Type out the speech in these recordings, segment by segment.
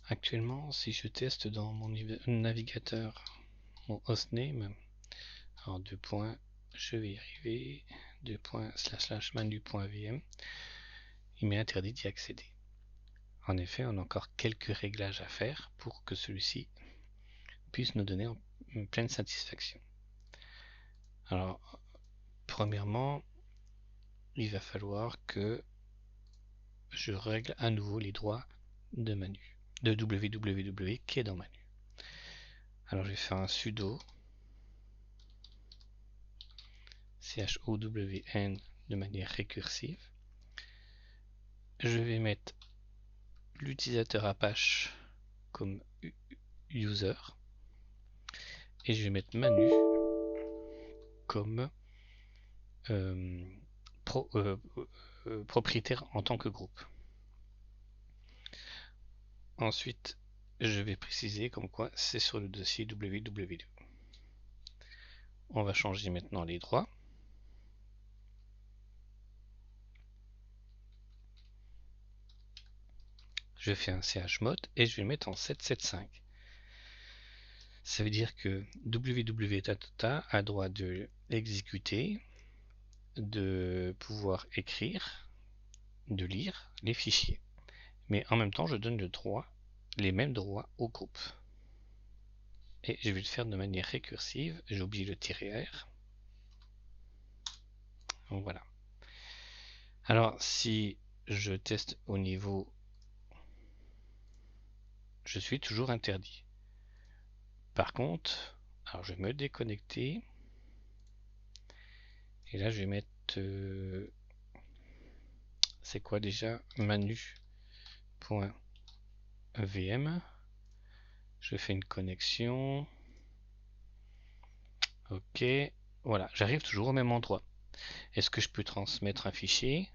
Actuellement, si je teste dans mon navigateur mon hostname, alors deux points, je vais y arriver, deux points / manu.vm, il m'est interdit d'y accéder. En effet, on a encore quelques réglages à faire pour que celui-ci puisse nous donner une pleine satisfaction. Alors, premièrement, il va falloir que je règle à nouveau les droits de Manu, de www qui est dans Manu. Alors, je vais faire un sudo chown de manière récursive. Je vais mettre l'utilisateur Apache comme user et je vais mettre Manu comme propriétaire en tant que groupe. Ensuite, je vais préciser comme quoi c'est sur le dossier www. On va changer maintenant les droits. Je fais un chmod et je vais le mettre en 775. Ça veut dire que www.data a droit de exécuter, de pouvoir écrire, de lire les fichiers. Mais en même temps, je donne les mêmes droits au groupe. Et je vais le faire de manière récursive. J'ai oublié le -r. Donc voilà. Alors, si je teste au niveau, je suis toujours interdit. Par contre, alors je vais me déconnecter. Et là, je vais mettre... c'est quoi déjà? Manu.vm. Je fais une connexion. Ok. Voilà, j'arrive toujours au même endroit. Est-ce que je peux transmettre un fichier?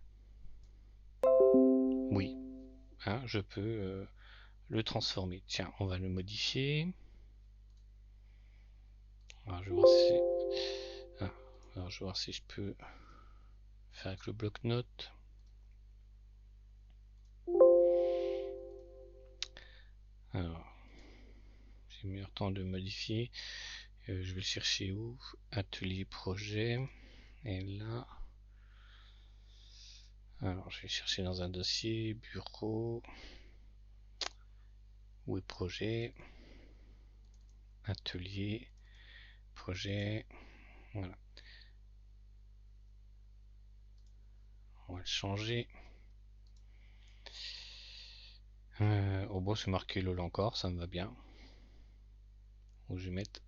Oui. Hein, je peux le transformer. Tiens, on va le modifier. Alors, je vais voir si... alors, je vais voir si je peux faire avec le bloc-notes. Alors, j'ai mis le temps de modifier. Je vais le chercher où? Atelier projet. Et là... Alors, je vais chercher dans un dossier, bureau, où est projet, atelier, projet, voilà. On va le changer. Au bon, c'est marqué LOL encore, ça me va bien. Où je vais mettre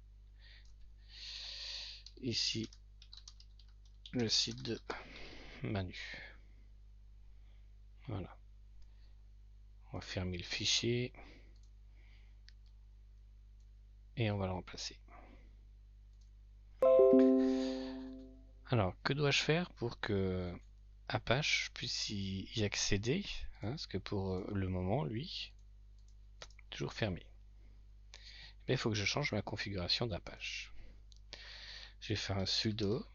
ici le site de Manu. Voilà. On va fermer le fichier. Et on va le remplacer. Alors, que dois-je faire pour que Apache puisse y accéder, hein, parce que pour le moment, lui, toujours fermé. Mais il faut que je change ma configuration d'Apache. Je vais faire un sudo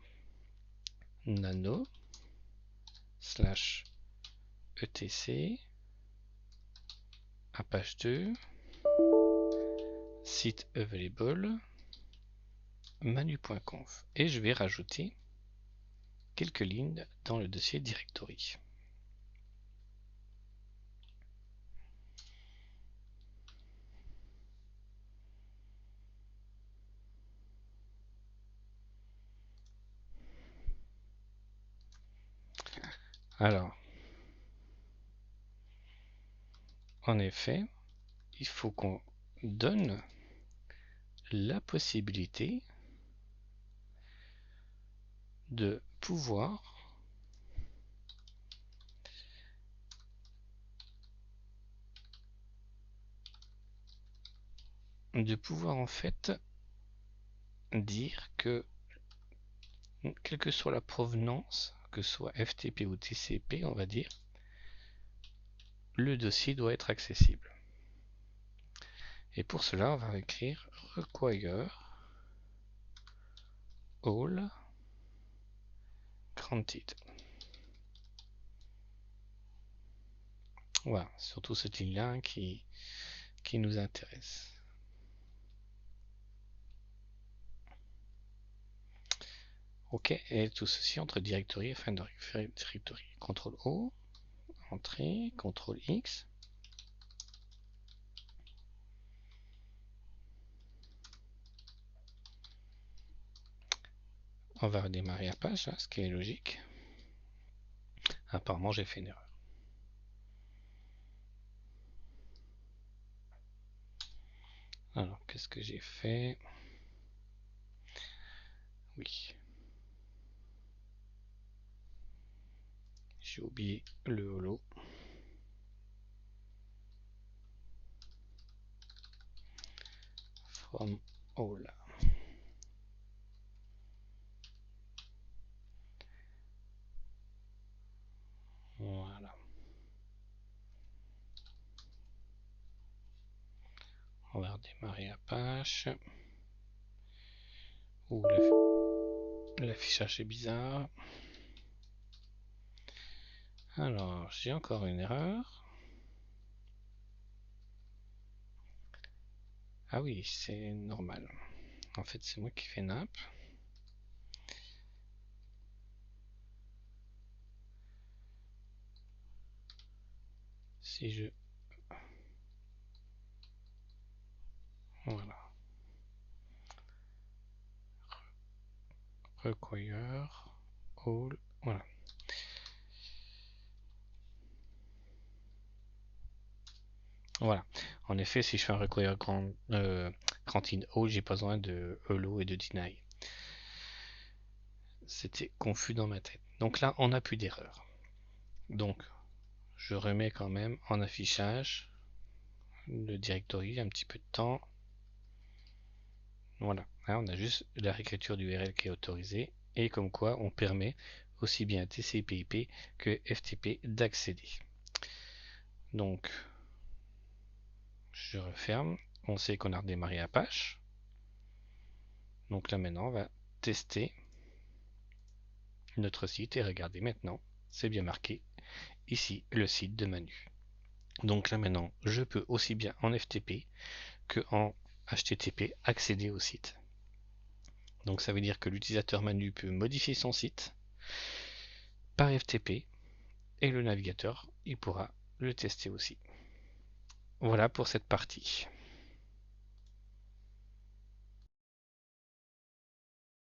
nano / etc Apache 2 site available manu.conf et je vais rajouter quelques lignes dans le dossier directory. Alors, en effet, il faut qu'on donne la possibilité de pouvoir en fait dire que quelle que soit la provenance, que ce soit FTP ou TCP, on va dire, le dossier doit être accessible. Et pour cela, on va écrire require all granted. Voilà, surtout cette ligne-là qui qui nous intéresse. OK, et tout ceci entre directory afin de récupérer directory. CTRL O, entrée, CTRL X. On va redémarrer la page, ce qui est logique. Apparemment, j'ai fait une erreur. Alors, qu'est-ce que j'ai fait? Oui. J'ai oublié le holo. From all. Voilà. On va redémarrer la page. Ouh, l'affichage est bizarre. Alors, j'ai encore une erreur. Ah oui, c'est normal. En fait, c'est moi qui fais nappe. Si je... Voilà. Require all. Voilà. Voilà. En effet, si je fais un require grand in all, j'ai pas besoin de hello et de deny. C'était confus dans ma tête. Donc là, on n'a plus d'erreur. Donc, je remets quand même en affichage le directory un petit peu de temps. Voilà. Là, on a juste la réécriture du URL qui est autorisée. Et comme quoi, on permet aussi bien TCP/IP que FTP d'accéder. Donc, je referme. On sait qu'on a redémarré Apache. Donc là, maintenant, on va tester notre site et regardez maintenant, c'est bien marqué ici le site de Manu. Donc là maintenant, je peux aussi bien en FTP que en HTTP accéder au site. Donc ça veut dire que l'utilisateur Manu peut modifier son site par FTP et le navigateur, il pourra le tester aussi. Voilà pour cette partie.